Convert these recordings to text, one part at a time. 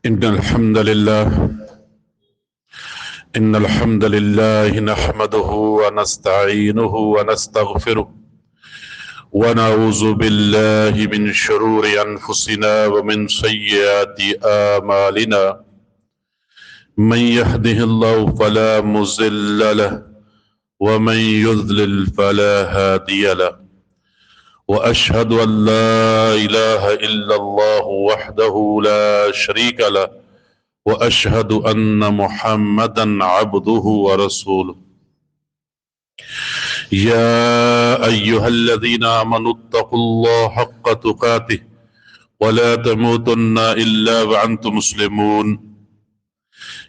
إن الحمد لله نحمده ونستعينه ونستغفره ونعوذ بالله من شرور أنفسنا ومن سيئات أعمالنا من يهده الله فلا مضل له ومن يضلل فلا هادي له وأشهد أن لا إله إلا الله وحده لا شريك له وأشهد أن محمدا عبده ورسوله يا أيها الذين آمنوا اتقوا الله حق تقاته ولا تموتن إلا وأنتم مسلمون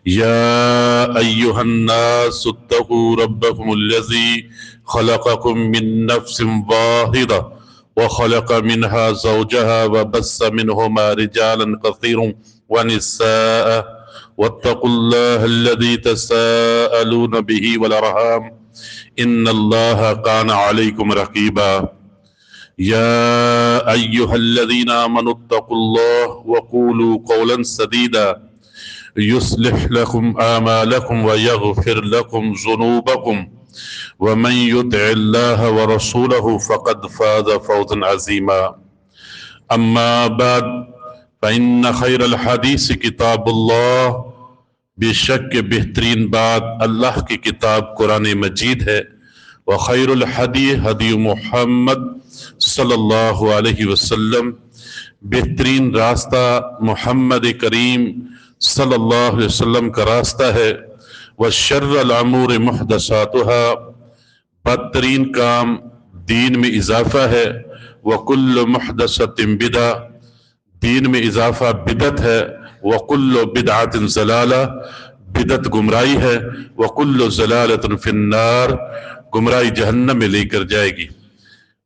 يا أيها الناس اتقوا ربكم الذي خلقكم من نفس واحدة وخلق منها زوجها وبث منهما رجالا كثيرا ونساء واتقوا الله الذي تساءلون به والأرحام إن الله كان عليكم رقيبا يا أيها الذين آمنوا اتقوا الله وقولوا قولا سديدا يصلح لكم آمالكم ويغفر لكم ذنوبكم ومن يطع الله ورسوله فقد فاز فوزا عظيما أما بعد فإن خير الحديث كتاب الله بشک بہترین بات اللہ کی کتاب قرآن مجید ہے وخیر الحدی ہدی محمد صلی اللہ علیہ وسلم بہترین راستہ محمد کریم صلی اللہ علیہ وسلم کا راستہ ہے وشر الامور محدثاتها بدترین کام دین میں اضافہ ہے وکل محدثۃ بدعہ دین میں اضافہ بدعت ہے وکل بدعۃ ضلالہ بدعت گمراہی ہے وکل ضلالۃ فی النار گمراہی جہنم میں لے کر جائے گی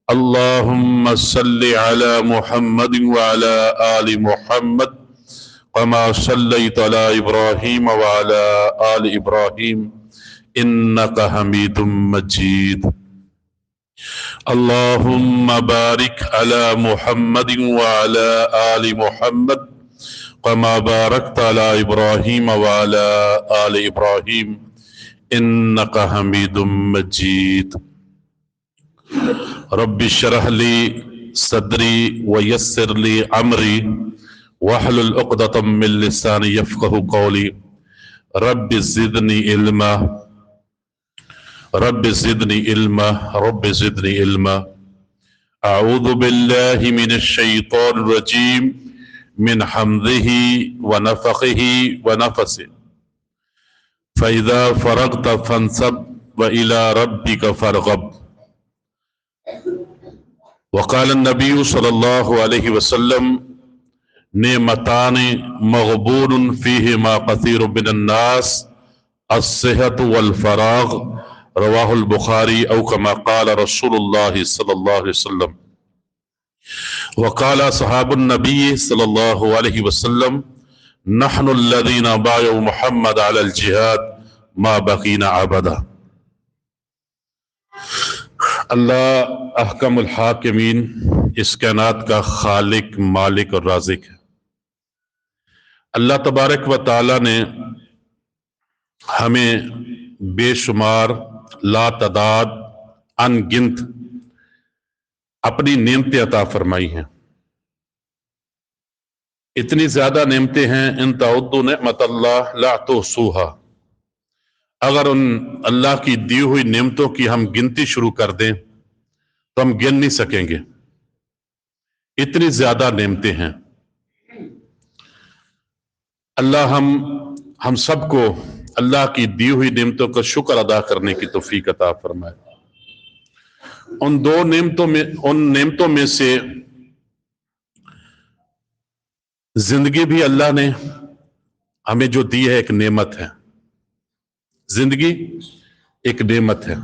اللہم صلی علی محمد وعلی آل محمد كما صليت على إبراهيم وعلى آل إبراهيم إنك حميد مجيد اللهم بارك على محمد وعلى آل محمد كما باركت على إبراهيم وعلى آل إبراهيم إنك حميد مجيد رب اشرح لي صدري ويسر لي أمري واحلل عقدۃ من لسانی یفقہوا قولی رب زدنی علما رب زدنی علما رب زدنی علما اعوذ باللہ من الشیطان الرجیم من حمزہ ونفخہ ونفثہ فاذا فرغت فانصب والى ربك فارغب وقال النبی صلی اللہ علیہ وسلم نعمتان مغبون فیہما کثیر من الناس الصحت والفراغ رواہ البخاری او کما قال رسول اللہ صلی اللہ علیہ وسلم وقال اصحاب النبی صلی اللہ علیہ وسلم نحن الذین بايعوا محمد علی الجہاد ما بقینا ابدا اللہ احکم الحاکمین اس کائنات کا خالق مالک اور رازق ہے اللہ تبارک و تعالی نے ہمیں بے شمار لا تعداد ان گنت اپنی نعمتیں عطا فرمائی ہیں اتنی زیادہ نعمتیں ہیں ان تعدوا نعمت اللہ لا تحصوها اگر ان اللہ کی دی ہوئی نعمتوں کی ہم گنتی شروع کر دیں تو ہم گن نہیں سکیں گے اتنی زیادہ نعمتیں ہیں اللہ ہم سب کو اللہ کی دی ہوئی نعمتوں کا شکر ادا کرنے کی توفیق عطا فرمائے ان نعمتوں میں سے زندگی بھی اللہ نے ہمیں جو دی ہے ایک نعمت ہے زندگی ایک نعمت ہے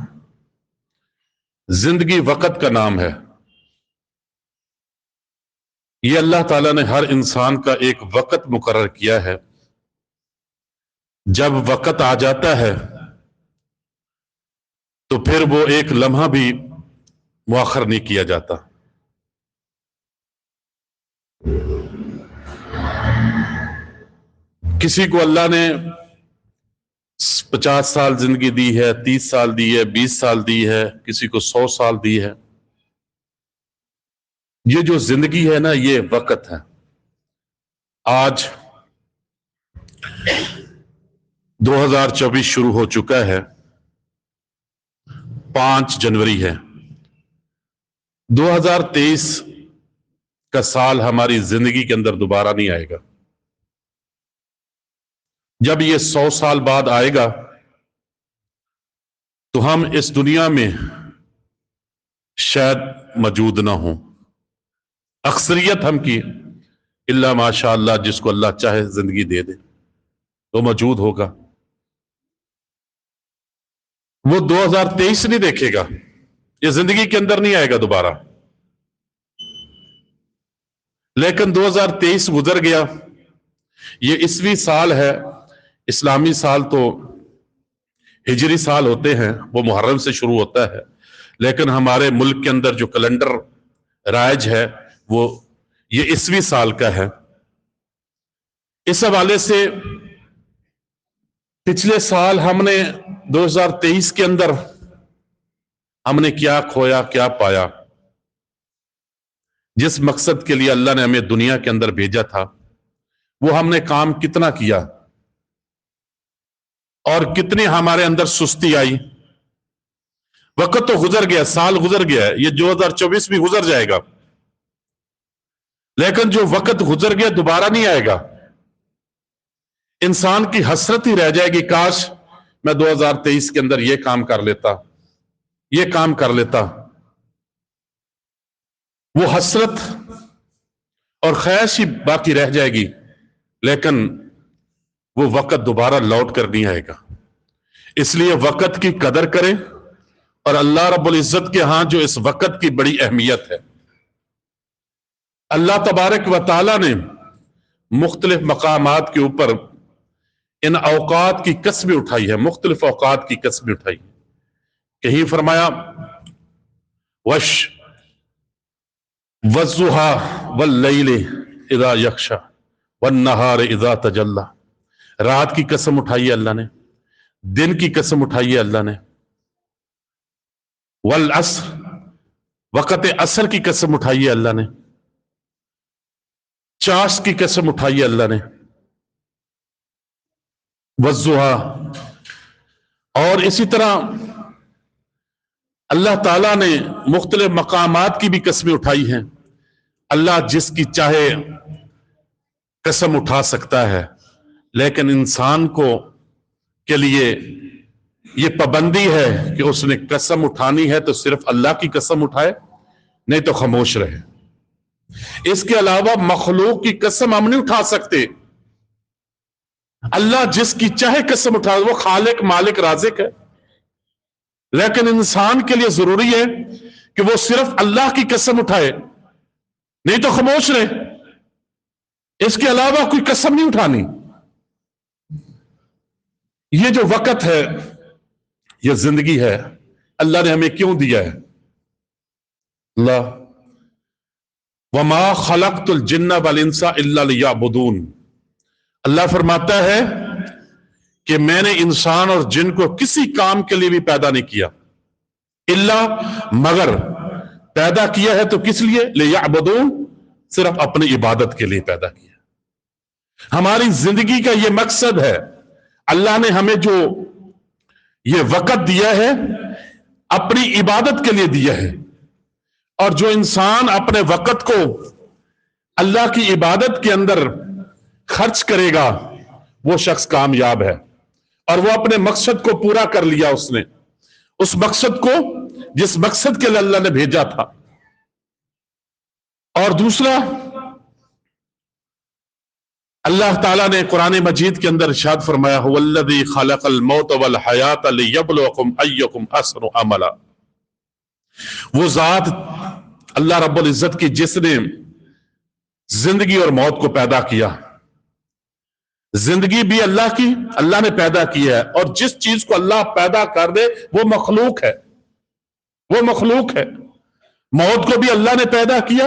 زندگی وقت کا نام ہے یہ اللہ تعالیٰ نے ہر انسان کا ایک وقت مقرر کیا ہے جب وقت آ جاتا ہے تو پھر وہ ایک لمحہ بھی مؤخر نہیں کیا جاتا کسی کو اللہ نے 50 سال زندگی دی ہے، 30 سال دی ہے، 20 سال دی ہے، کسی کو 100 سال دی ہے۔ یہ جو زندگی ہے نا، یہ وقت ہے۔ آج 2024 شروع ہو چکا ہے، 5 جنوری ہے۔ 2023 کا سال ہماری زندگی کے اندر دوبارہ نہیں آئے گا۔ جب یہ 100 سال بعد آئے گا تو ہم اس دنیا میں شاید موجود نہ ہوں۔ اکثریت ہم کی الا ماشاء اللہ، جس کو اللہ چاہے زندگی دے دے تو موجود ہوگا۔ وہ 2023 نہیں دیکھے گا، یہ زندگی کے اندر نہیں آئے گا دوبارہ۔ لیکن 2023 گزر گیا، یہ عیسوی سال ہے۔ اسلامی سال تو ہجری سال ہوتے ہیں، وہ محرم سے شروع ہوتا ہے، لیکن ہمارے ملک کے اندر جو کیلنڈر رائج ہے وہ یہ عیسوی سال کا ہے۔ اس حوالے سے پچھلے سال ہم نے 2023 کے اندر ہم نے کیا کھویا، کیا پایا، جس مقصد کے لیے اللہ نے ہمیں دنیا کے اندر بھیجا تھا وہ ہم نے کام کتنا کیا، اور کتنی ہمارے اندر سستی آئی۔ وقت تو گزر گیا، سال گزر گیا، یہ 2024 بھی گزر جائے گا، لیکن جو وقت گزر گیا دوبارہ نہیں آئے گا۔ انسان کی حسرت ہی رہ جائے گی، کاش میں 2023 کے اندر یہ کام کر لیتا، یہ کام کر لیتا۔ وہ حسرت اور خواہش ہی باقی رہ جائے گی، لیکن وہ وقت دوبارہ لوٹ کر نہیں آئے گا۔ اس لیے وقت کی قدر کریں، اور اللہ رب العزت کے ہاں جو اس وقت کی بڑی اہمیت ہے، اللہ تبارک و تعالی نے مختلف مقامات کے اوپر ان اوقات کی قسمیں اٹھائی ہے، مختلف اوقات کی قسمیں اٹھائی ہے۔ کہیں فرمایا وش والضحى واللیل اذا یغشی والنہار اذا تجلی، رات کی قسم اٹھائی ہے اللہ نے، دن کی قسم اٹھائی ہے اللہ نے، والعصر، وقت عصر کی قسم اٹھائی ہے اللہ نے، چاش کی قسم اٹھائی ہے اللہ نے، والضحى، اور اسی طرح اللہ تعالیٰ نے مختلف مقامات کی بھی قسمیں اٹھائی ہیں۔ اللہ جس کی چاہے قسم اٹھا سکتا ہے، لیکن انسان کو کے لیے یہ پابندی ہے کہ اس نے قسم اٹھانی ہے تو صرف اللہ کی قسم اٹھائے، نہیں تو خاموش رہے۔ اس کے علاوہ مخلوق کی قسم ہم نہیں اٹھا سکتے۔ اللہ جس کی چاہے قسم اٹھا، وہ خالق مالک رازق ہے، لیکن انسان کے لیے ضروری ہے کہ وہ صرف اللہ کی قسم اٹھائے، نہیں تو خاموش رہے۔ اس کے علاوہ کوئی قسم نہیں اٹھانی۔ یہ جو وقت ہے، یہ زندگی ہے، اللہ نے ہمیں کیوں دیا ہے؟ اللہ وَمَا خَلَقْتُ الْجِنَّ وَالْإِنسَ إِلَّا لِيَعْبُدُونَ، اللہ فرماتا ہے کہ میں نے انسان اور جن کو کسی کام کے لیے بھی پیدا نہیں کیا، اللہ مگر پیدا کیا ہے تو کس لیے؟ لِيَعْبُدُونَ، صرف اپنی عبادت کے لیے پیدا کیا۔ ہماری زندگی کا یہ مقصد ہے۔ اللہ نے ہمیں جو یہ وقت دیا ہے اپنی عبادت کے لیے دیا ہے، اور جو انسان اپنے وقت کو اللہ کی عبادت کے اندر خرچ کرے گا وہ شخص کامیاب ہے، اور وہ اپنے مقصد کو پورا کر لیا، اس نے اس مقصد کو جس مقصد کے لیے اللہ نے بھیجا تھا۔ اور دوسرا، اللہ تعالیٰ نے قرآن مجید کے اندر ارشاد فرمایا هو الذی خلق الموت والحیات لیبلوکم ایکم احسن عملا، وہ ذات اللہ رب العزت کی جس نے زندگی اور موت کو پیدا کیا۔ زندگی بھی اللہ کی، اللہ نے پیدا کی ہے، اور جس چیز کو اللہ پیدا کر دے وہ مخلوق ہے، وہ مخلوق ہے۔ موت کو بھی اللہ نے پیدا کیا،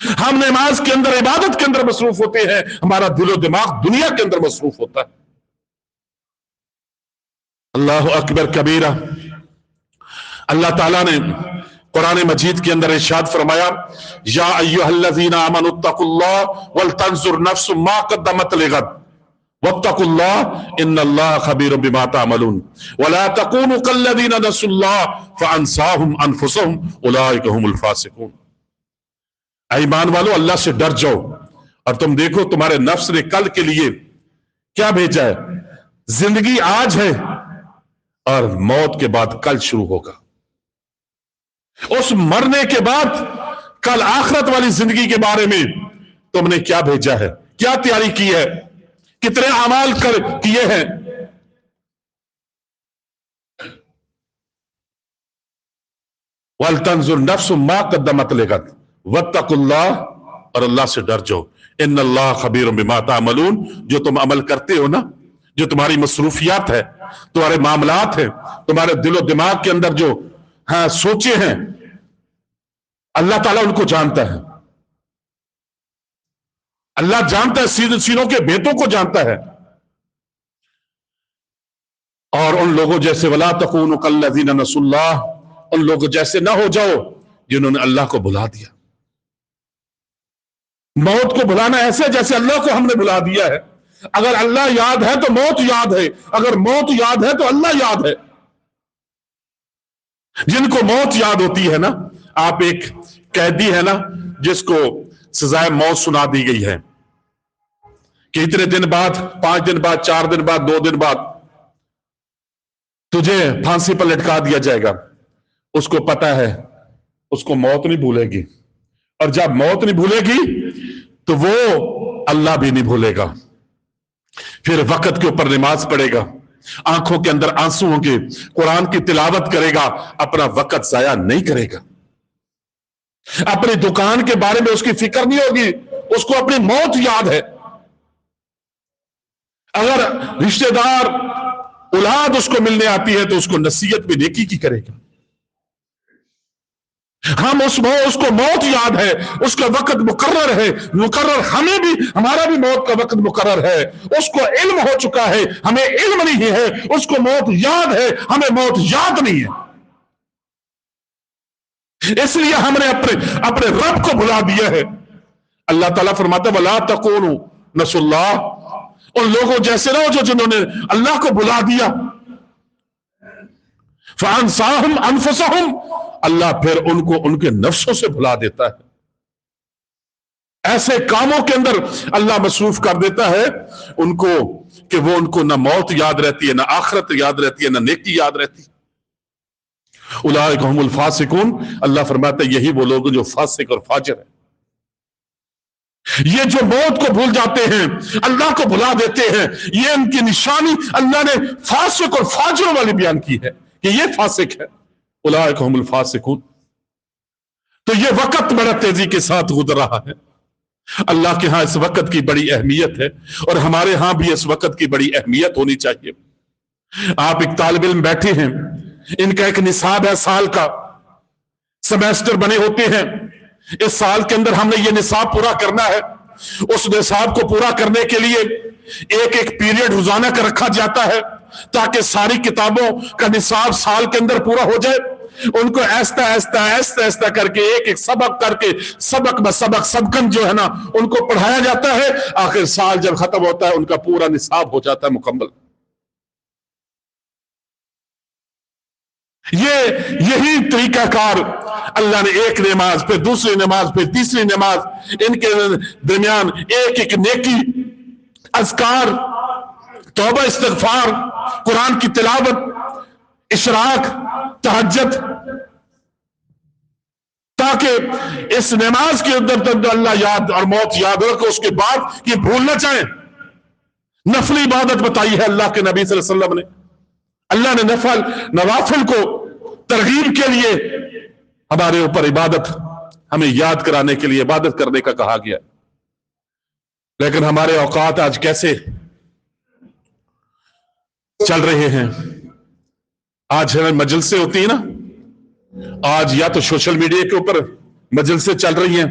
ہم نماز کے اندر عبادت کے اندر مصروف ہوتے ہیں، ہمارا دل و دماغ دنیا کے اندر مصروف ہوتا ہے۔ اللہ اکبر کبیرہ۔ اللہ تعالیٰ نے قرآن مجید کے اندر ارشاد فرمایا، یا ایھا الذین آمنوا اتقوا اللہ ولتنظر نفس ما قدمت لغد واتقوا اللہ ان اللہ خبیر بما تعملون ولا تکونوا کالذین نسوا اللہ فانساہم انفسہم اولئک هم الفاسقون۔ اے ایمان والو، اللہ سے ڈر جاؤ اور تم دیکھو تمہارے نفس نے کل کے لیے کیا بھیجا ہے۔ زندگی آج ہے اور موت کے بعد کل شروع ہوگا۔ اس مرنے کے بعد کل آخرت والی زندگی کے بارے میں تم نے کیا بھیجا ہے، کیا تیاری کی ہے، کتنے اعمال کیے ہیں۔ وَلْتَنْظُرْ نَفْسٌ مَا قَدَّمَتْ لِغَدٍ وَاتَّقُوا اللَّهَ، اور اللہ سے ڈر جاؤ، ان اللہ خبیر بما تعملون، جو تم عمل کرتے ہو نا، جو تمہاری مصروفیات ہے، تمہارے معاملات ہیں، تمہارے دل و دماغ کے اندر جو سوچے ہیں، اللہ تعالیٰ ان کو جانتا ہے۔ اللہ جانتا ہے، سینوں کے بھیتوں کو جانتا ہے۔ اور ان لوگوں جیسے وَلَا تَكُونُوا كَالَّذِينَ نَسُوا اللَّهَ، ان لوگوں جیسے نہ ہو جاؤ جنہوں نے اللہ کو بھلا دیا۔ موت کو بھلانا ایسے جیسے اللہ کو ہم نے بھلا دیا ہے۔ اگر اللہ یاد ہے تو موت یاد ہے، اگر موت یاد ہے تو اللہ یاد ہے۔ جن کو موت یاد ہوتی ہے نا، آپ ایک قیدی ہے نا جس کو سزائے موت سنا دی گئی ہے کہ اتنے دن بعد، 5 دن بعد، 4 دن بعد، 2 دن بعد تجھے پھانسی پر لٹکا دیا جائے گا، اس کو پتا ہے اس کو موت نہیں بھولے گی، اور جب موت نہیں بھولے گی تو وہ اللہ بھی نہیں بھولے گا۔ پھر وقت کے اوپر نماز پڑھے گا، آنکھوں کے اندر آنسو ہوں گے، قرآن کی تلاوت کرے گا، اپنا وقت ضائع نہیں کرے گا۔ اپنی دکان کے بارے میں اس کی فکر نہیں ہوگی، اس کو اپنی موت یاد ہے۔ اگر رشتہ دار اولاد اس کو ملنے آتی ہے تو اس کو نصیحت بھی نیکی کی کرے گا۔ ہم اس کو موت یاد ہے، اس کا وقت مقرر ہے، ہمیں بھی، ہمارا بھی موت کا وقت مقرر ہے۔ اس کو علم ہو چکا ہے، ہمیں علم نہیں ہے۔ اس کو موت یاد ہے، ہمیں موت یاد نہیں ہے۔ اس لیے ہم نے اپنے رب کو بھلا دیا ہے۔ اللہ تعالیٰ فرماتا ہے وَلَا تَكُونُوا نَسُوا اللَّهَ، ان لوگوں جیسے نہ ہو جنہوں نے اللہ کو بھلا دیا۔ فَأَنْسَاهُمْ أَنفُسَهُمْ، اللہ پھر ان کو ان کے نفسوں سے بھلا دیتا ہے۔ ایسے کاموں کے اندر اللہ مصروف کر دیتا ہے ان کو کہ وہ ان کو نہ موت یاد رہتی ہے، نہ آخرت یاد رہتی ہے، نہ نیکی یاد رہتی۔ اولئک هم الفاسقون، اللہ فرماتا ہے یہی وہ لوگ جو فاسق اور فاجر ہیں۔ یہ جو موت کو بھول جاتے ہیں، اللہ کو بھلا دیتے ہیں، یہ ان کی نشانی اللہ نے فاسق اور فاجر والی بیان کی ہے کہ یہ فاسق ہے۔ اولئک هم الفاسقون۔ تو یہ وقت بڑا تیزی کے ساتھ گزر رہا ہے۔ اللہ کے ہاں اس وقت کی بڑی اہمیت ہے، اور ہمارے ہاں بھی اس وقت کی بڑی اہمیت ہونی چاہیے۔ آپ ایک طالب علم بیٹھے ہیں، ان کا ایک نصاب ہے، سال کا سیمیسٹر بنے ہوتے ہیں۔ اس سال کے اندر ہم نے یہ نصاب پورا کرنا ہے۔ اس نصاب کو پورا کرنے کے لیے ایک پیریڈ روزانہ کا رکھا جاتا ہے تاکہ ساری کتابوں کا نصاب سال کے اندر پورا ہو جائے۔ ان کو ایستا کر کے ایک سبق کر کے سبقن جو ہے نا ان کو پڑھایا جاتا ہے۔ آخر سال جب ختم ہوتا ہے ان کا پورا نصاب ہو جاتا ہے مکمل۔ یہی طریقہ کار اللہ نے ایک نماز پہ دوسری نماز پہ تیسری نماز، ان کے درمیان ایک نیکی، اذکار، توبہ استغفار، قرآن کی تلاوت، اشراق، تہجد، تاکہ اس نماز کے اندر اللہ یاد اور موت یاد رکھو، اس کے بعد یہ بھول نہ چاہیں۔ نفلی عبادت بتائی ہے اللہ کے نبی صلی اللہ علیہ وسلم نے۔ اللہ نے نوافل کو ترغیب کے لیے ہمارے اوپر عبادت، ہمیں یاد کرانے کے لیے عبادت کرنے کا کہا گیا۔ لیکن ہمارے اوقات آج کیسے چل رہے ہیں؟ آج مجلسیں ہوتی ہیں نا، آج یا تو سوشل میڈیا کے اوپر مجلسیں چل رہی ہیں،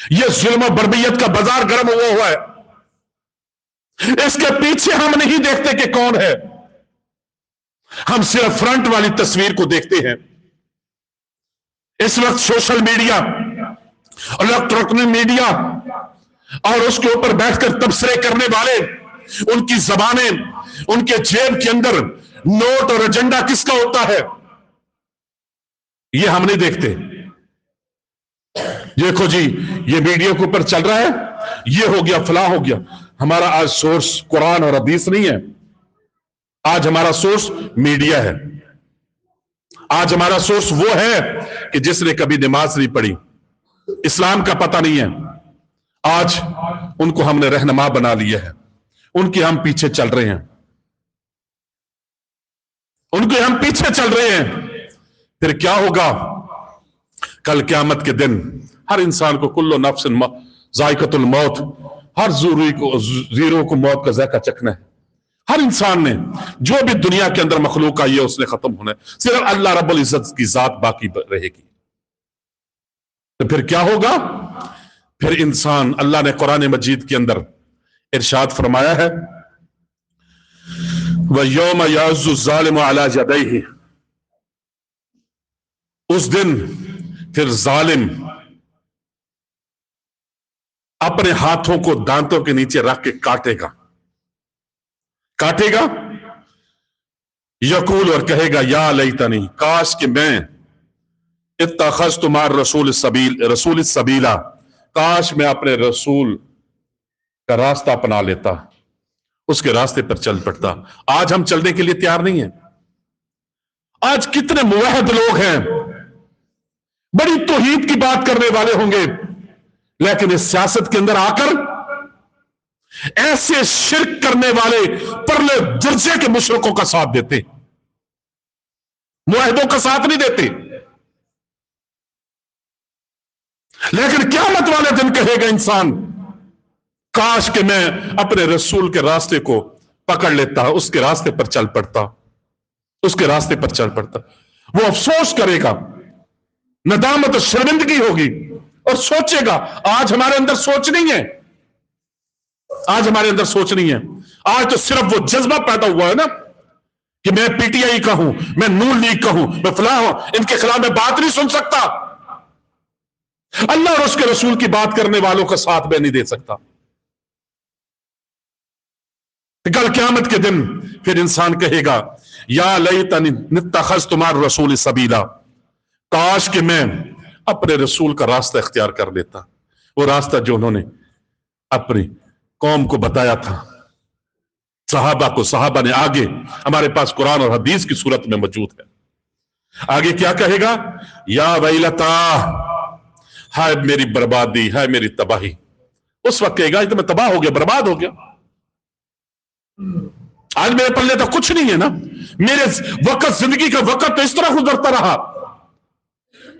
یہ ظلم و بربریت کا بازار گرم ہوا ہے. اس کے پیچھے ہم نہیں دیکھتے کہ کون ہے، ہم صرف فرنٹ والی تصویر کو دیکھتے ہیں. اس وقت سوشل میڈیا، الیکٹرانک میڈیا اور اس کے اوپر بیٹھ کر تبصرے کرنے والے، ان کی زبانیں، ان کے جیب کے اندر نوٹ اور ایجنڈا کس کا ہوتا ہے، یہ ہم نہیں دیکھتے. دیکھو جی یہ میڈیا کے اوپر چل رہا ہے، یہ ہو گیا فلاں ہو گیا. ہمارا آج سورس قرآن اور حدیث نہیں ہے، آج ہمارا سورس میڈیا ہے. آج ہمارا سورس وہ ہے کہ جس نے کبھی نماز نہیں پڑھی، اسلام کا پتہ نہیں ہے، آج ان کو ہم نے رہنما بنا لیا ہے، ان کے ہم پیچھے چل رہے ہیں، ان کے ہم پیچھے چل رہے ہیں. پھر کیا ہوگا کل قیامت کے دن؟ ہر انسان کو کل نفس ذائقۃ الموت، ہر زیرو کو موت کا ذائقہ چکھنا ہے. ہر انسان نے، جو بھی دنیا کے اندر مخلوق آئی ہے اس نے ختم ہونا ہے، صرف اللہ رب العزت کی ذات باقی رہے گی. تو پھر کیا ہوگا؟ پھر انسان، اللہ نے قرآن مجید کے اندر ارشاد فرمایا ہے وَيَوْمَ يَعُضُّ الظَّالِمُ عَلَى يَدَيْهِ، اس دن پھر ظالم اپنے ہاتھوں کو دانتوں کے نیچے رکھ کے کاٹے گا. یقول، اور کہے گا یا لیتنی، کاش کہ میں اتخذت مع الرسول السبیلا، کاش میں اپنے رسول کا راستہ اپنا لیتا، اس کے راستے پر چل پڑتا. آج ہم چلنے کے لیے تیار نہیں ہیں. آج کتنے موحد لوگ ہیں، بڑی توحید کی بات کرنے والے ہوں گے، لیکن اس سیاست کے اندر آ کر ایسے شرک کرنے والے پرلے درجے کے مشرکوں کا ساتھ دیتے، موحدوں کا ساتھ نہیں دیتے. لیکن قیامت والے دن کہے گا انسان کاش کہ میں اپنے رسول کے راستے کو پکڑ لیتا، اس کے راستے پر چل پڑتا، اس کے راستے پر چل پڑتا. وہ افسوس کرے گا، ندامت و شرمندگی ہوگی، اور سوچے گا. آج ہمارے اندر سوچ نہیں ہے، آج ہمارے اندر سوچ نہیں ہے. آج تو صرف وہ جذبہ پیدا ہوا ہے نا کہ میں پی ٹی آئی کا ہوں، میں نون لیگ کا ہوں، میں فلاں ہوں، ان کے خلاف میں بات نہیں سن سکتا. اللہ اور اس کے رسول کی بات کرنے والوں کا ساتھ میں نہیں دے سکتا. کل قیامت کے دن پھر انسان کہے گا یا لیتنی اتخذت مع الرسول سبیلا، کاش کہ میں اپنے رسول کا راستہ اختیار کر لیتا، وہ راستہ جو انہوں نے اپنی قوم کو بتایا تھا، صحابہ کو. صحابہ نے آگے، ہمارے پاس قرآن اور حدیث کی صورت میں موجود ہے. آگے کیا کہے گا؟ یا ویلتا، ہائے میری بربادی، ہائے میری تباہی. اس وقت کہے گا یہ تو میں تباہ ہو گیا، برباد ہو گیا. آج میرے پلے تو کچھ نہیں ہے نا، میرے وقت، زندگی کا وقت تو اس طرح گزرتا رہا.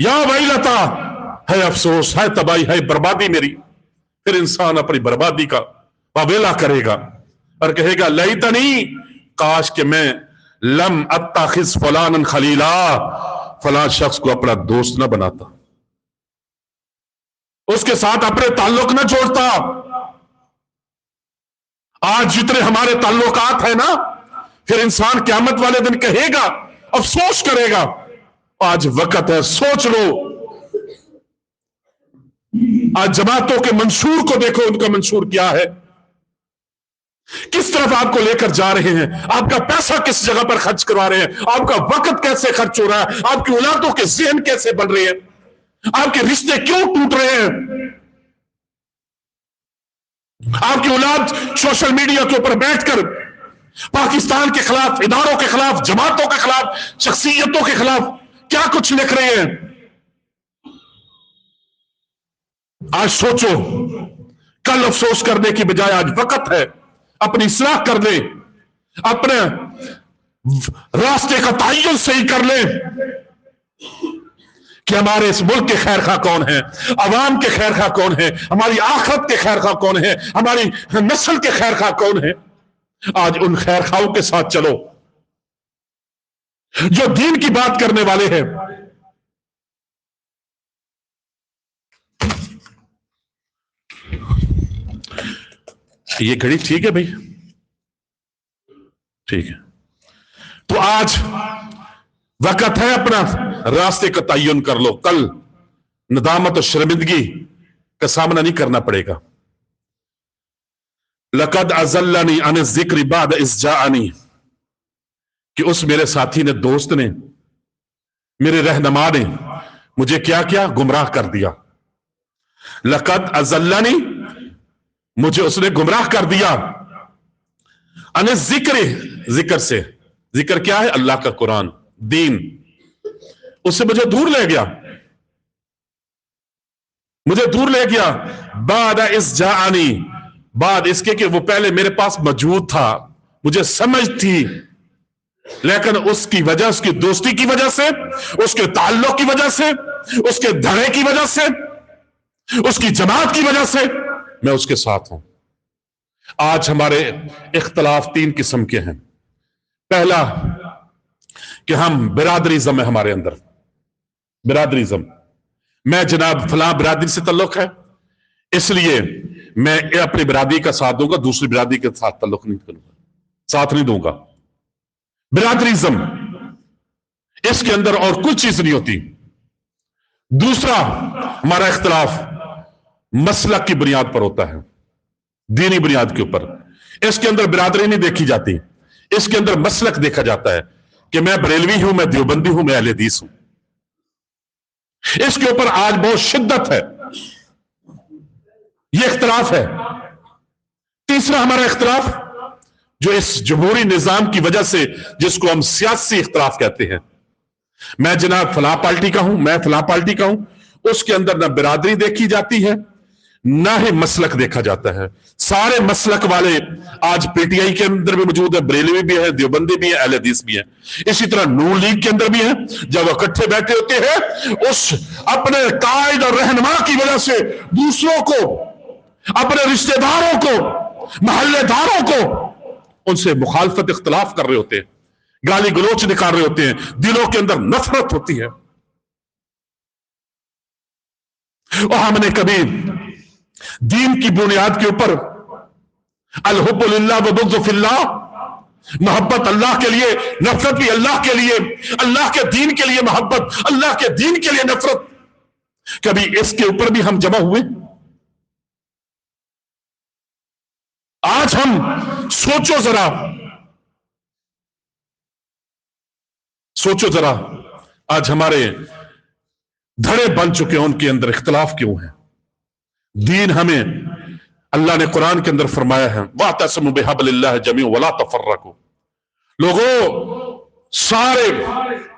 یا ویلتا، ہے افسوس، ہے تباہی، ہے بربادی میری. پھر انسان اپنی بربادی کا واویلا کرے گا اور کہے گا لیتنی، کاش کہ میں لم اتخذ فلانا خلیلا، فلاں شخص کو اپنا دوست نہ بناتا، اس کے ساتھ اپنے تعلق نہ جوڑتا. آج جتنے ہمارے تعلقات ہیں نا، پھر انسان قیامت والے دن کہے گا، افسوس کرے گا. آج وقت ہے، سوچ لو. آج جماعتوں کے منشور کو دیکھو، ان کا منشور کیا ہے، کس طرف آپ کو لے کر جا رہے ہیں، آپ کا پیسہ کس جگہ پر خرچ کروا رہے ہیں، آپ کا وقت کیسے خرچ ہو رہا ہے، آپ کی اولادوں کے ذہن کیسے بن رہے ہیں، آپ کے رشتے کیوں ٹوٹ رہے ہیں. آپ کی اولاد سوشل میڈیا کے اوپر بیٹھ کر پاکستان کے خلاف، اداروں کے خلاف، جماعتوں کے خلاف، شخصیتوں کے خلاف کیا کچھ لکھ رہے ہیں. آج سوچو، کل افسوس کرنے کی بجائے آج وقت ہے، اپنی اصلاح کر لیں، اپنے راستے کا تعین صحیح کر لیں کہ ہمارے اس ملک کے خیر خواہ کون ہیں، عوام کے خیر خواہ کون ہیں، ہماری آخرت کے خیر خواہ کون ہیں، ہماری نسل کے خیر خواہ کون ہیں. آج ان خیر خواہوں کے ساتھ چلو جو دین کی بات کرنے والے ہیں. یہ گھڑی ٹھیک ہے بھائی؟ ٹھیک ہے. تو آج وقت ہے اپنا راستے کا تعین کر لو. کل ندامت اور شرمندگی کا سامنا نہیں کرنا پڑے گا. لقد اضلنی عن الذکر بعد اذ جاءنی، کہ اس میرے ساتھی نے، دوست نے، میرے رہنما نے مجھے کیا کیا؟ گمراہ کر دیا. لقد اضلنی، مجھے اس نے گمراہ کر دیا. عن الذکر، ذکر سے. ذکر کیا ہے؟ اللہ کا قرآن، دین. اس سے مجھے دور لے گیا، مجھے دور لے گیا. بعد اذ جاءنی، بعد اس کے کہ وہ پہلے میرے پاس موجود تھا، مجھے سمجھ تھی، لیکن اس کی وجہ، اس کی دوستی کی وجہ سے، اس کے تعلق کی وجہ سے، اس کے دھڑے کی وجہ سے، اس کی جماعت کی وجہ سے میں اس کے ساتھ ہوں. آج ہمارے اختلاف تین قسم کے ہیں. پہلا کہ ہم برادریزم ہے ہمارے اندر. برادریزم، میں جناب فلاں برادری سے تعلق ہے، اس لیے میں اپنی برادری کا ساتھ دوں گا، دوسری برادری کے ساتھ تعلق نہیں کروں گا، ساتھ نہیں دوں گا. برادریزم، اس کے اندر اور کوئی چیز نہیں ہوتی. دوسرا ہمارا اختلاف مسلک کی بنیاد پر ہوتا ہے، دینی بنیاد کے اوپر. اس کے اندر برادری نہیں دیکھی جاتی، اس کے اندر مسلک دیکھا جاتا ہے کہ میں بریلوی ہوں، میں دیوبندی ہوں، میں اہل حدیث ہوں. اس کے اوپر آج بہت شدت ہے، یہ اختلاف ہے. تیسرا ہمارا اختلاف جو اس جمہوری نظام کی وجہ سے، جس کو ہم سیاسی اختلاف کہتے ہیں، میں جناب فلاں پارٹی کا ہوں، میں فلاں پارٹی کا ہوں، اس کے اندر نہ برادری دیکھی جاتی ہے، نہ ہی مسلک دیکھا جاتا ہے. سارے مسلک والے آج پی ٹی آئی کے اندر بھی موجود ہیں، بریلوی بھی ہیں، دیوبندی بھی ہیں، اہل حدیث بھی ہیں. اسی طرح نون لیگ کے اندر بھی ہیں. جب وہ اکٹھے بیٹھے ہوتے ہیں، اس اپنے قائد اور رہنما کی وجہ سے دوسروں کو، اپنے رشتہ داروں کو، محلے داروں کو، ان سے مخالفت، اختلاف کر رہے ہوتے ہیں، گالی گلوچ نکال رہے ہوتے ہیں، دلوں کے اندر نفرت ہوتی ہے. اور ہم نے کبھی دین کی بنیاد کے اوپر الحب للہ وبغض فی اللہ، محبت اللہ کے لیے، نفرت بھی اللہ کے لیے، اللہ کے دین کے لیے محبت، اللہ کے دین کے لیے نفرت، کبھی اس کے اوپر بھی ہم جمع ہوئے؟ آج ہم سوچو ذرا، سوچو ذرا، آج ہمارے دھڑے بن چکے ہیں، ان کے اندر اختلاف کیوں ہے؟ دین ہمیں اللہ نے قرآن کے اندر فرمایا ہے وَاعْتَصِمُوا بِحَبْلِ اللَّهِ جَمِيعًا وَلَا تَفَرَّقُوا. لوگوں سارے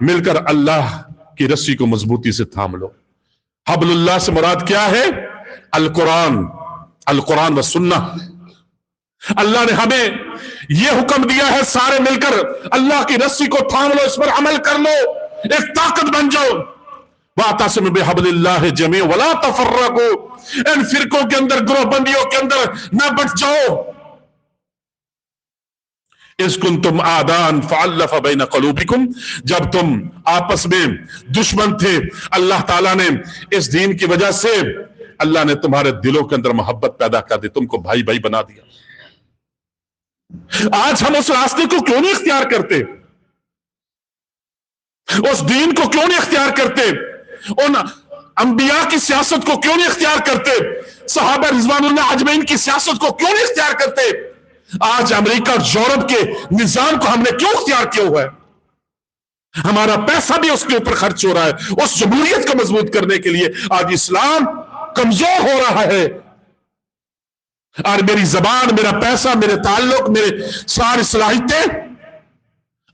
مل کر اللہ کی رسی کو مضبوطی سے تھام لو. حبل اللہ سے مراد کیا ہے؟ القرآن، القرآن و سنہ. اللہ نے ہمیں یہ حکم دیا ہے سارے مل کر اللہ کی رسی کو تھام لو، اس پر عمل کر لو، ایک طاقت بن جاؤ. وَاعْتَصِمُوا بِحَبْلِ اللَّهِ جَمِيعًا وَلَا تَفَرَّقُوا. ان فرقوں کے اندر، گروہ بندیوں کے اندر نہ بٹ جاؤ. اِذْ كُنْتُمْ أَعْدَاءً فَأَلَّفَ بَيْنَ قُلُوبِكُمْ. جب تم آپس میں دشمن تھے، اللہ تعالیٰ نے اس دین کی وجہ سے، اللہ نے تمہارے دلوں کے اندر محبت پیدا کر دی، تم کو بھائی بھائی بنا دیا. آج ہم اس راستے کو کیوں نہیں اختیار کرتے؟ اس دین کو کیوں نہیں اختیار کرتے؟ ان انبیاء کی سیاست کو کیوں نہیں اختیار کرتے؟ صحابہ رضوان اللہ اجمعین کی سیاست کو کیوں نہیں اختیار کرتے؟ آج امریکہ اور یورپ کے نظام کو ہم نے کیوں اختیار کیا ہوا ہے؟ ہمارا پیسہ بھی اس کے اوپر خرچ ہو رہا ہے، اس جمہوریت کو مضبوط کرنے کے لیے. آج اسلام کمزور ہو رہا ہے، اور میری زبان، میرا پیسہ، میرے تعلق، میرے ساری صلاحیتیں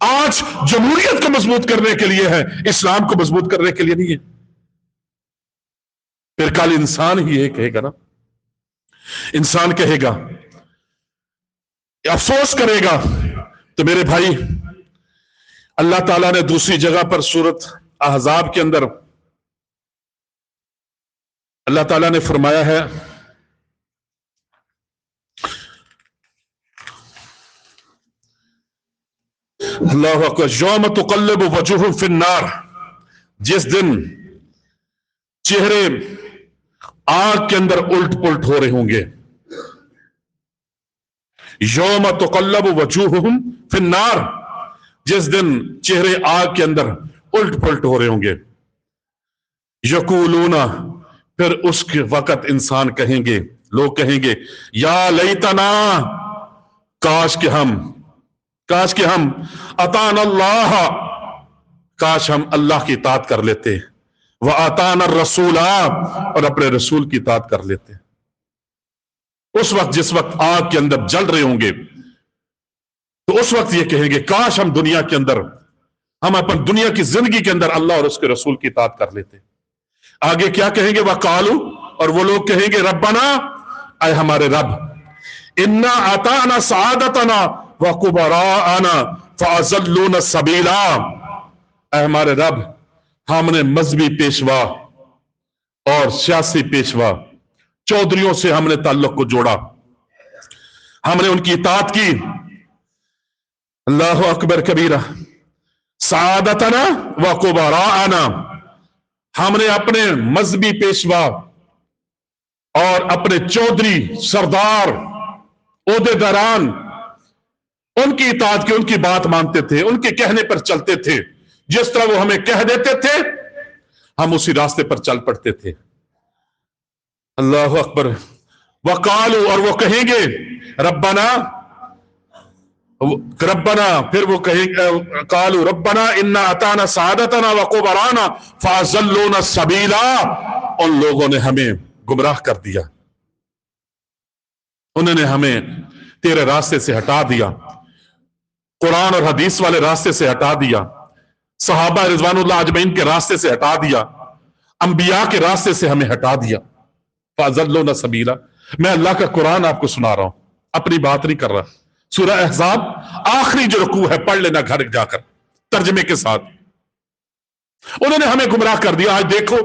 آج جمہوریت کو مضبوط کرنے کے لیے ہے، اسلام کو مضبوط کرنے کے لیے نہیں ہے. پھر کل انسان ہی یہ کہے گا نا، انسان کہے گا، افسوس کرے گا. تو میرے بھائی، اللہ تعالیٰ نے دوسری جگہ پر سورۃ احزاب کے اندر اللہ تعالیٰ نے فرمایا ہے اللہ اکبر، یوم تقلب وجوہہم فی النار. جس دن چہرے آگ کے اندر الٹ پلٹ ہو رہے ہوں گے. یوم تقلب وجوہہم فی النار، جس دن چہرے آگ کے اندر الٹ پلٹ ہو رہے ہوں گے. یقولون، پھر اس کے وقت انسان کہیں گے، لوگ کہیں گے، یا لیتنا، کاش کہ ہم اطعنا اللہ، کاش ہم اللہ کی اطاعت کر لیتے، وَأَطَعْنَا الرَّسُولَ، اور اپنے رسول کی اطاعت کر لیتے. اس وقت جس وقت آگ کے اندر جل رہے ہوں گے تو اس وقت یہ کہیں گے کاش ہم دنیا کے اندر، ہم اپنی دنیا کی زندگی کے اندر اللہ اور اس کے رسول کی اطاعت کر لیتے. آگے کیا کہیں گے؟ وَقَالُوا، اور وہ لوگ کہیں گے ربنا، اے ہمارے رب، اِنَّا أَطَعْنَا سَعَادَتَنَا وَكُبَرَاءَنَا فَأَضَلُّونَا السَّبِيلَ، اے ہمارے رب، ہم نے مذہبی پیشوا اور سیاسی پیشوا چودھریوں سے ہم نے تعلق کو جوڑا، ہم نے ان کی اطاعت کی. اللہ اکبر کبیرہ. سعادتنا و کبراءنا، ہم نے اپنے مذہبی پیشوا اور اپنے چودھری، سردار، عہدیداران، ان کی اطاعت کی، ان کی بات مانتے تھے، ان کے کہنے پر چلتے تھے. جس طرح وہ ہمیں کہہ دیتے تھے ہم اسی راستے پر چل پڑتے تھے. اللہ اکبر. وقالوا، اور وہ کہیں گے ربنا، پھر وہ کہیں گے قالوا ربنا انا اطعنا سعادتنا وکبراءنا فاضلونا السبیل، ان لوگوں نے ہمیں گمراہ کر دیا، انہوں نے ہمیں تیرے راستے سے ہٹا دیا، قرآن اور حدیث والے راستے سے ہٹا دیا، صحابہ رضوان اللہ اجمعین کے راستے سے ہٹا دیا، انبیاء کے راستے سے ہمیں ہٹا دیا. فَأَضَلُّونَا السَّبِيلَ. میں اللہ کا قرآن آپ کو سنا رہا ہوں، اپنی بات نہیں کر رہا. سورہ احزاب آخری جو رکوع ہے پڑھ لینا گھر جا کر ترجمے کے ساتھ. انہوں نے ہمیں گمراہ کر دیا. آج دیکھو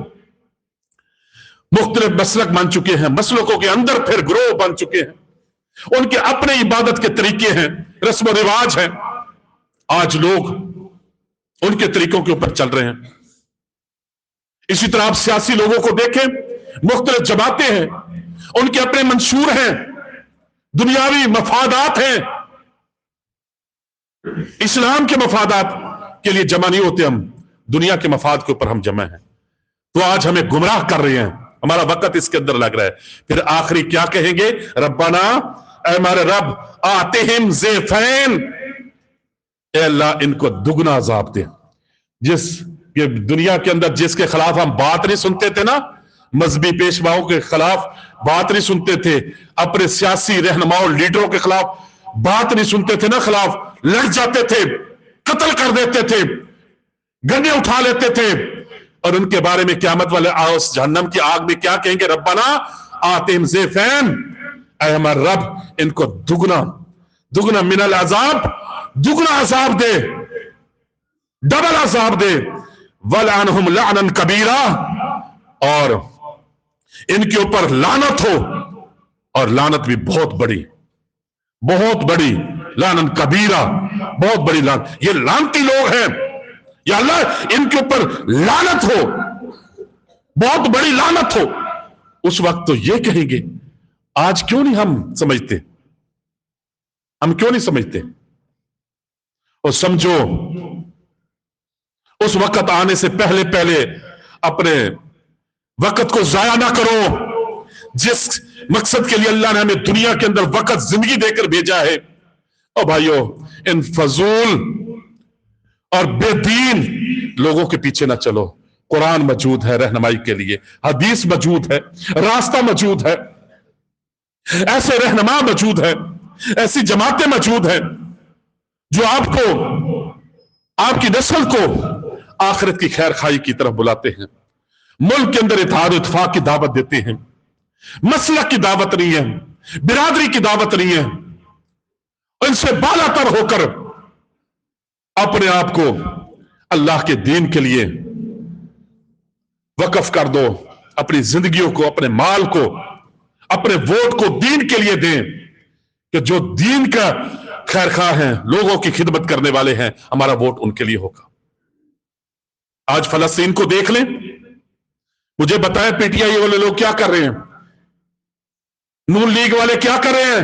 مختلف مسلک بن چکے ہیں، مسلکوں کے اندر پھر گروہ بن چکے ہیں، ان کے اپنے عبادت کے طریقے ہیں، رسم و رواج ہیں. آج لوگ ان کے طریقوں کے اوپر چل رہے ہیں. اسی طرح آپ سیاسی لوگوں کو دیکھیں، مختلف جماعتیں ہیں، ان کے اپنے منشور ہیں، دنیاوی مفادات ہیں. اسلام کے مفادات کے لیے جمع نہیں ہوتے، ہم دنیا کے مفاد کے اوپر ہم جمع ہیں. تو آج ہمیں گمراہ کر رہے ہیں، ہمارا وقت اس کے اندر لگ رہا ہے. پھر آخری کیا کہیں گے؟ ربنا، اے ہمارے رب، آتہم ضعفین، اے اللہ ان کو دگنا عذاب دے. جس کہ دنیا کے اندر جس کے خلاف ہم بات نہیں سنتے تھے نا، مذہبی پیشواؤں کے خلاف بات نہیں سنتے تھے، اپنے سیاسی رہنماؤں لیڈروں کے خلاف بات نہیں سنتے تھے نا، خلاف لڑ جاتے تھے، قتل کر دیتے تھے، گنے اٹھا لیتے تھے. اور ان کے بارے میں قیامت والے آؤس جہنم کی آگ میں کیا کہیں گے؟ ربنا آتہم ضعفین، اے ہمارے رب ان کو دگنا من العذاب، دگنا عذاب دے، ڈبل عذاب دے. وَلَعَنْهُمْ لَعْنًا كَبِيرًا، اور ان کے اوپر لعنت ہو، اور لعنت بھی بہت بڑی لعنن کبیرہ، بہت بڑی لعنت. یہ لعنتی لوگ ہیں، یا اللہ ان کے اوپر لعنت ہو، بہت بڑی لعنت ہو. اس وقت تو یہ کہیں گے. آج کیوں نہیں ہم سمجھتے؟ ہم کیوں نہیں سمجھتے؟ اور سمجھو اس وقت آنے سے پہلے اپنے وقت کو ضائع نہ کرو. جس مقصد کے لیے اللہ نے ہمیں دنیا کے اندر وقت زندگی دے کر بھیجا ہے، او بھائیو، ان فضول اور بے دین لوگوں کے پیچھے نہ چلو. قرآن موجود ہے رہنمائی کے لیے، حدیث موجود ہے، راستہ موجود ہے، ایسے رہنما موجود ہے، ایسی جماعتیں موجود ہیں جو آپ کو، آپ کی نسل کو آخرت کی خیر خواہی کی طرف بلاتے ہیں، ملک کے اندر اتحاد و اتفاق کی دعوت دیتے ہیں. مسلک کی دعوت نہیں ہے، برادری کی دعوت نہیں ہے. ان سے بالا تر ہو کر اپنے آپ کو اللہ کے دین کے لیے وقف کر دو. اپنی زندگیوں کو، اپنے مال کو، اپنے ووٹ کو دین کے لیے دیں، کہ جو دین کا خیر خواہ ہیں، لوگوں کی خدمت کرنے والے ہیں، ہمارا ووٹ ان کے لیے ہوگا. آج فلسطین کو دیکھ لیں، مجھے بتائیں پی ٹی آئی والے لوگ کیا کر رہے ہیں، نون لیگ والے کیا کر رہے ہیں.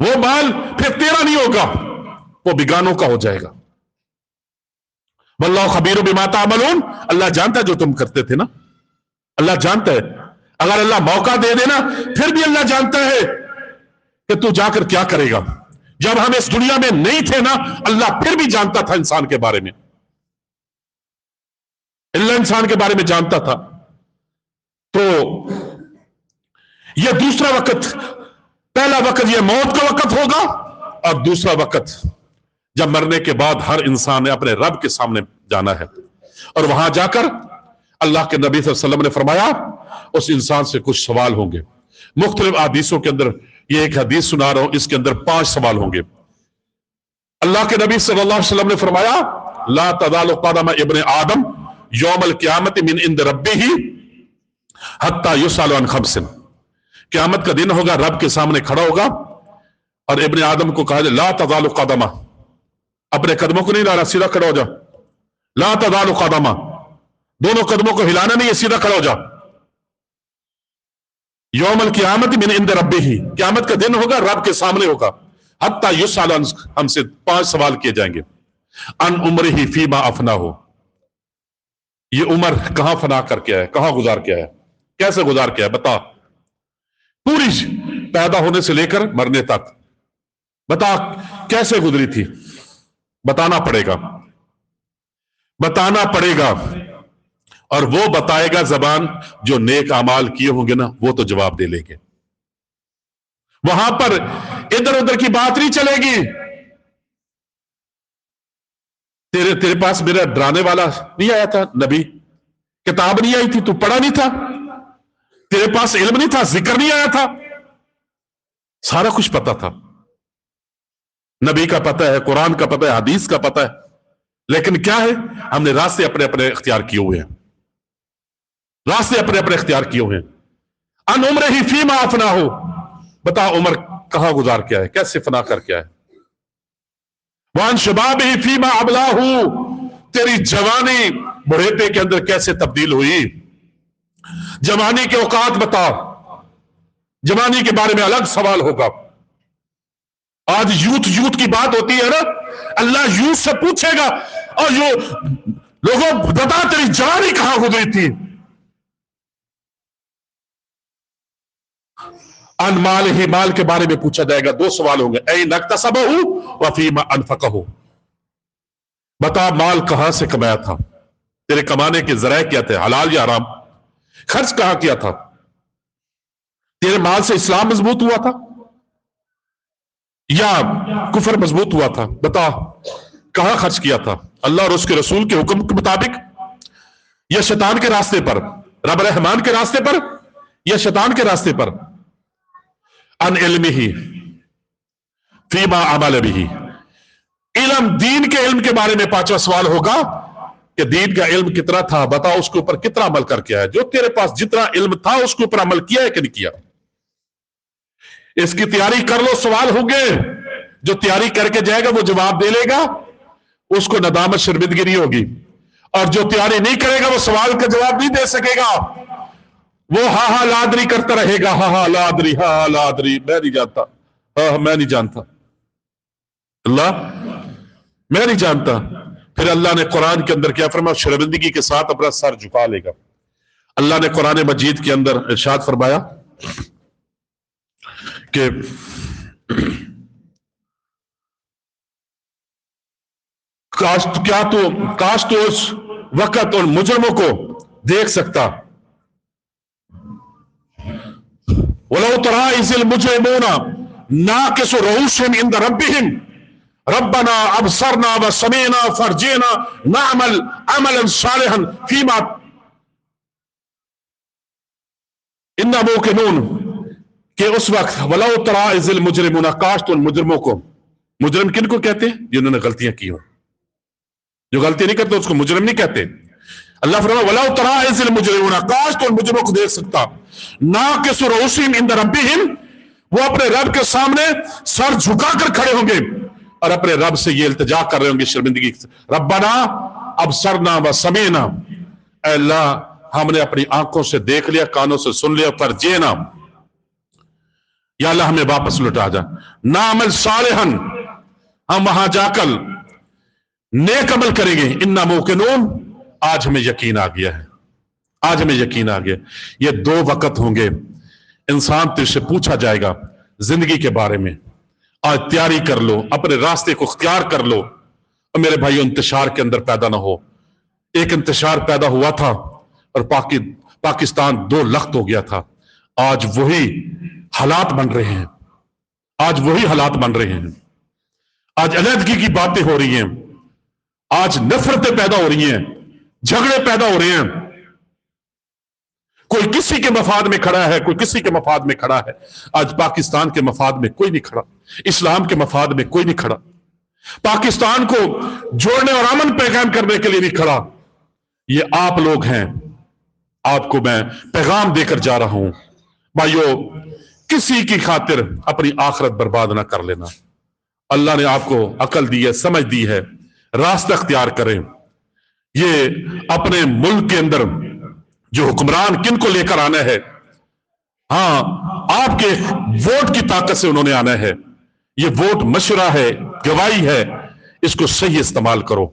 وہ مال پھر تیرا نہیں ہوگا، وہ بیگانوں کا ہو جائے گا۔ واللہ خبیر بما تعملون، اللہ جانتا ہے جو تم کرتے تھے نا، اللہ جانتا ہے۔ اگر اللہ موقع دے دینا پھر بھی اللہ جانتا ہے کہ تو جا کر کیا کرے گا۔ جب ہم اس دنیا میں نہیں تھے نا، اللہ پھر بھی جانتا تھا انسان کے بارے میں، اللہ انسان کے بارے میں جانتا تھا۔ تو یہ دوسرا وقت، پہلا وقت یہ موت کا وقت ہوگا، اور دوسرا وقت جب مرنے کے بعد ہر انسان نے اپنے رب کے سامنے جانا ہے، اور وہاں جا کر اللہ کے نبی صلی اللہ علیہ وسلم نے فرمایا اس انسان سے کچھ سوال ہوں گے۔ مختلف حدیثوں کے اندر یہ ایک حدیث سنا رہا ہوں، اس کے اندر 5 سوال ہوں گے۔ اللہ کے نبی صلی اللہ علیہ وسلم نے فرمایا لا تزال قدم ابن آدم یوم القیامت من عند ربہ حتی یسأل عن 5۔ قیامت کا دن ہوگا، رب کے سامنے کھڑا ہوگا اور ابن آدم کو کہا جائے لا تزال قدمہ، اپنے قدموں کو نہیں لانا، سیدھا کھڑا ہو جا، لا تزال قدمہ، دونوں قدموں کو ہلانا نہیں ہے، سیدھا کھڑا ہو جا۔ یوم القیامت من عند ربہ، قیامت کا دن ہوگا، رب کے سامنے ہوگا، حتی یسأل عن، ہم سے 5 سوال کیے جائیں گے۔ ان عمرہ فیما افناہ، یہ عمر کہاں فنا کر کے ہے، کہاں گزار کے ہے، کیسے گزار کے ہے، بتا، پوری پیدا ہونے سے لے کر مرنے تک بتا کیسے گزری تھی، بتانا پڑے گا، بتانا پڑے گا۔ اور وہ بتائے گا زبان جو نیک اعمال کیے ہوں گے نا، وہ تو جواب دے لیں گے، وہاں پر ادھر ادھر کی بات نہیں چلے گی۔ تیرے پاس میرا ڈرانے والا نہیں آیا تھا نبی، کتاب نہیں آئی تھی، تو پڑھا نہیں تھا، تیرے پاس علم نہیں تھا، ذکر نہیں آیا تھا، سارا کچھ پتا تھا، نبی کا پتہ ہے، قرآن کا پتہ ہے، حدیث کا پتہ ہے، لیکن کیا ہے، ہم نے راستے اپنے اپنے اختیار کیے ہوئے ہیں، راستے اپنے اپنے اختیار کیے ہوئے ہیں۔ ان عمرہ فیما افناہ، بتا عمر کہاں گزار کیا ہے، کیسے فنا کر کیا ہے۔ وان شبابہ فیما ابلاہ، تیری جوانی بڑھیپے کے اندر کیسے تبدیل ہوئی، جوانی کے اوقات بتا، جوانی کے بارے میں الگ سوال ہوگا۔ آج یوتھ کی بات ہوتی ہے نا، اللہ یوتھ سے پوچھے گا اور لوگوں بتا تیری جوانی کہاں گزری تھی۔ ان مال ہی، مال کے بارے میں پوچھا جائے گا، 2 سوال ہوں گے، این اکتسبہ وفیما انفقہ، بتا مال کہاں سے کمایا تھا، تیرے کمانے کے ذرائع کیا تھے، حلال یا حرام، خرچ کہاں کیا تھا، تیرے مال سے اسلام مضبوط ہوا تھا یا کفر مضبوط ہوا تھا، بتا کہاں خرچ کیا تھا، اللہ اور اس کے رسول کے حکم کے مطابق یا شیطان کے راستے پر، رب رحمان کے راستے پر یا شیطان کے راستے پر۔ ان علمہ فیما عمل بہ، علم، دین کے علم کے بارے میں 5واں سوال ہوگا کہ دین کا علم کتنا تھا، بتا اس کے اوپر کتنا عمل کر کے ہے، جو تیرے پاس جتنا علم تھا اس کے اوپر عمل کیا ہے کہ نہیں کیا۔ اس کی تیاری کر لو، سوال ہوں گے، جو تیاری کر کے جائے گا وہ جواب دے لے گا، اس کو ندامت شرمندگی نہیں ہوگی، اور جو تیاری نہیں کرے گا وہ سوال کا جواب نہیں دے سکے گا، وہ ہاں لادری کرتا رہے گا، ہاں لادری، ہاں لادری، میں نہیں جانتا، ہاں میں نہیں جانتا، اللہ میں نہیں جانتا۔ پھر اللہ نے قرآن کے اندر کیا فرمایا، شرمندگی کے ساتھ اپنا سر جھکا لے گا۔ اللہ نے قرآن مجید کے اندر ارشاد فرمایا کہ کاش تو اس وقت ان مجرموں کو دیکھ سکتا، وَلَوْ تَرَىٰ إِذِ الْمُجْرِمُونَ نَاكِسُو رُءُوسِهِمْ عِندَ رَبِّهِمْ رَبَّنَا أَبْصَرْنَا وَسَمِعْنَا فَارْجِعْنَا نَعْمَلْ عَمَلًا صَالِحًا فِيمَا إِنَّا مُوقِنُونَ، کہ اس وقت وَلَوْ تَرَىٰ إِذِ الْمُجْرِمُونَ، کاش تو ان مجرموں کو، مجرم کن کو کہتے ہیں، جنہوں نے غلطیاں کی ہوں، جو غلطی نہیں کرتے اس کو مجرم نہیں کہتے۔ اللہ فرمایا وَلَوْ تَرَىٰ إِذِ الْمُجْرِمُونَ، کاش تو ان مجرموں کو دیکھ سکتا، نَاكِسُو رُءُوسِهِمْ عِندَ رَبِّهِمْ، وہ اپنے رب کے سامنے سر جھکا کر کھڑے ہوں گے اور اپنے رب سے یہ التجا کر رہے ہوں گے شرمندگی سے، ربنا ابصرنا وسمعنا، اے اللہ ہم نے اپنی آنکھوں سے دیکھ لیا، کانوں سے سن لیا، فرجینا، یا اللہ ہمیں واپس لوٹا جا، نعمل صالحاً، ہم وہاں جا کر نیک عمل کریں گے، انا موقنون، آج ہمیں یقین آ گیا ہے، آج ہمیں یقین آ گیا۔ یہ 2 وقت ہوں گے، انسان تجھ سے پوچھا جائے گا زندگی کے بارے میں، آج تیاری کر لو، اپنے راستے کو اختیار کر لو۔ اور میرے بھائیو، انتشار کے اندر پیدا نہ ہو۔ ایک انتشار پیدا ہوا تھا اور پاکستان 2 لخت ہو گیا تھا، آج وہی حالات بن رہے ہیں، آج وہی حالات بن رہے ہیں، آج علیحدگی کی باتیں ہو رہی ہیں، آج نفرتیں پیدا ہو رہی ہیں، جھگڑے پیدا ہو رہے ہیں، کوئی کسی کے مفاد میں کھڑا ہے، کوئی کسی کے مفاد میں کھڑا ہے۔ آج پاکستان کے مفاد میں کوئی نہیں کھڑا، اسلام کے مفاد میں کوئی نہیں کھڑا، پاکستان کو جوڑنے اور امن پیغام کرنے کے لیے نہیں کھڑا۔ یہ آپ لوگ ہیں، آپ کو میں پیغام دے کر جا رہا ہوں، بھائیو، کسی کی خاطر اپنی آخرت برباد نہ کر لینا۔ اللہ نے آپ کو عقل دی ہے، سمجھ دی ہے، راستہ اختیار کریں۔ یہ اپنے ملک کے اندر جو حکمران کن کو لے کر آنا ہے، ہاں، آپ کے ووٹ کی طاقت سے انہوں نے آنا ہے۔ یہ ووٹ مشورہ ہے، گواہی ہے، اس کو صحیح استعمال کرو۔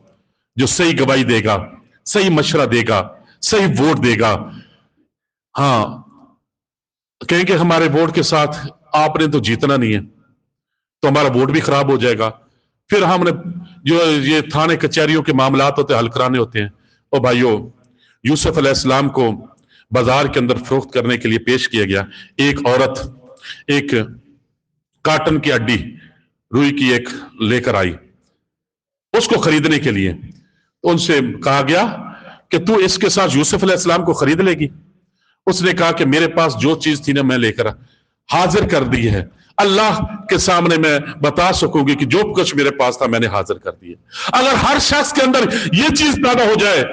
جو صحیح گواہی دے گا، صحیح مشورہ دے گا، صحیح ووٹ دے گا، ہاں، کہیں کہ ہمارے ووٹ کے ساتھ آپ نے تو جیتنا نہیں ہے، تو ہمارا ووٹ بھی خراب ہو جائے گا، پھر ہم نے جو یہ تھانے کچہریوں کے معاملات ہوتے ہیں حل کرانے ہوتے ہیں۔ اور بھائیو، یوسف علیہ السلام کو بازار کے اندر فروخت کرنے کے لیے پیش کیا گیا۔ ایک عورت ایک کاٹن کی ہڈی روئی کی ایک لے کر آئی اس کو خریدنے کے لیے، ان سے کہا گیا کہ تو اس کے ساتھ یوسف علیہ السلام کو خرید لے گی؟ اس نے کہا کہ میرے پاس جو چیز تھی نا میں لے کر حاضر کر دی ہے، اللہ کے سامنے میں بتا سکوں گی کہ جو کچھ میرے پاس تھا میں نے حاضر کر دی ہے۔ اگر ہر شخص کے اندر یہ چیز پیدا ہو جائے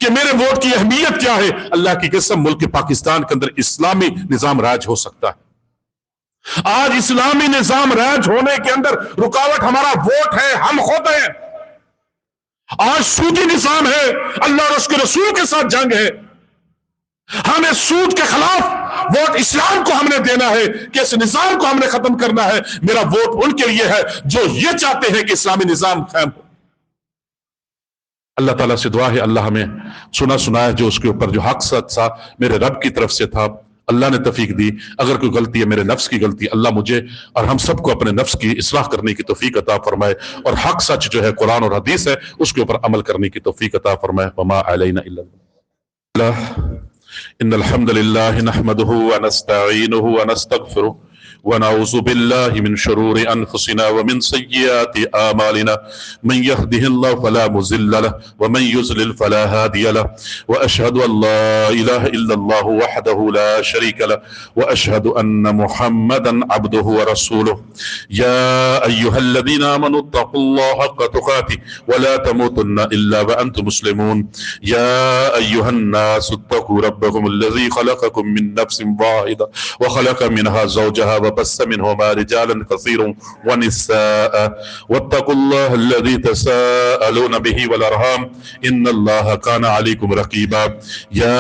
کہ میرے ووٹ کی اہمیت کیا ہے، اللہ کی قسم ملک پاکستان کے اندر اسلامی نظام راج ہو سکتا ہے۔ آج اسلامی نظام راج ہونے کے اندر رکاوٹ ہمارا ووٹ ہے، ہم خود ہیں۔ آج سودی نظام ہے، اللہ اور اس کے رسول کے ساتھ جنگ ہے۔ ہمیں سود کے خلاف ووٹ اسلام کو ہم نے دینا ہے کہ اس نظام کو ہم نے ختم کرنا ہے۔ میرا ووٹ ان کے لیے ہے جو یہ چاہتے ہیں کہ اسلامی نظام قائم ہو۔ اللہ تعالیٰ سے دعا ہے اللہ ہمیں سنا ہے جو اس کے اوپر جو حق سچ تھا میرے رب کی طرف سے تھا، اللہ نے توفیق دی۔ اگر کوئی غلطی ہے میرے نفس کی غلطی، اللہ مجھے اور ہم سب کو اپنے نفس کی اصلاح کرنے کی توفیق عطا فرمائے، اور حق سچ جو ہے قرآن اور حدیث ہے اس کے اوپر عمل کرنے کی توفیق عطا فرمائے۔ وما علینا الا اللہ۔ ان الحمد للہ نحمده ونستعینه ونستغفره ونعوذ بالله من شرور انفسنا ومن سيئات اعمالنا، من يهده الله فلا مضل له ومن يضلل فلا هادي له، واشهد ان لا اله الا الله وحده لا شريك له، واشهد ان محمدا عبده ورسوله۔ يا ايها الذين امنوا اتقوا الله حق تقاته ولا تموتن الا وانتم مسلمون۔ يا ايها الناس اتقوا ربكم الذي خلقكم من نفس واحدة وخلق منها زوجها وبث منهما رجالا كثيرا ونساء، واتقوا الله الذي تساءلون به والارحام ان الله كان عليكم رقيبا۔ يا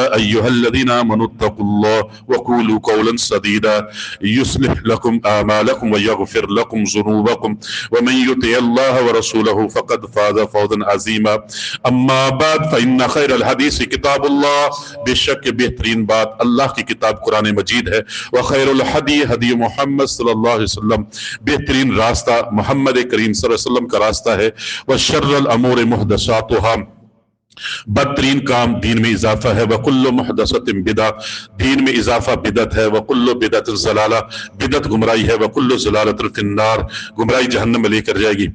ايها الذين امنوا اتقوا الله وقولوا قولا سديدا يصلح لكم اعمالكم ويغفر لكم ذنوبكم، ومن يطع الله ورسوله فقد فاز فوزا عظيما۔ اما بعد فان خير الحديث كتاب الله، بے شک بہترین بات اللہ کی کتاب قرآن مجید ہے، وخیر الحدی حدی محمد صلی اللہ علیہ وسلم، بہترین راستہ محمد کریم صلی اللہ علیہ وسلم کا راستہ ہے، وشر الامور محدثاتها، بدترین کام دین میں اضافہ ہے، وکل محدثۃ بدعہ، دین میں اضافہ بدعت ہے، وکل بدعت ضلالہ، بدعت گمراہی ہے، وکل ضلالۃ فی النار، گمراہی جہنم میں لے کر جائے گی۔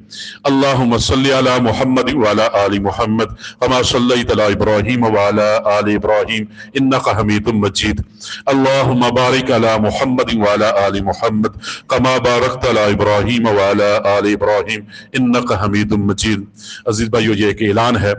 اللہم صلی علی محمد وعلی آل محمد کما صلیت علی ابراہیم وعلی آل ابراہیم انک حمید مجید۔ اللہم بارک علی محمد وعلی آل محمد کما بارکت علی ابراہیم وعلی آل ابراہیم انک حمید مجید۔ عزیز بھائیو، یہ ایک اعلان ہے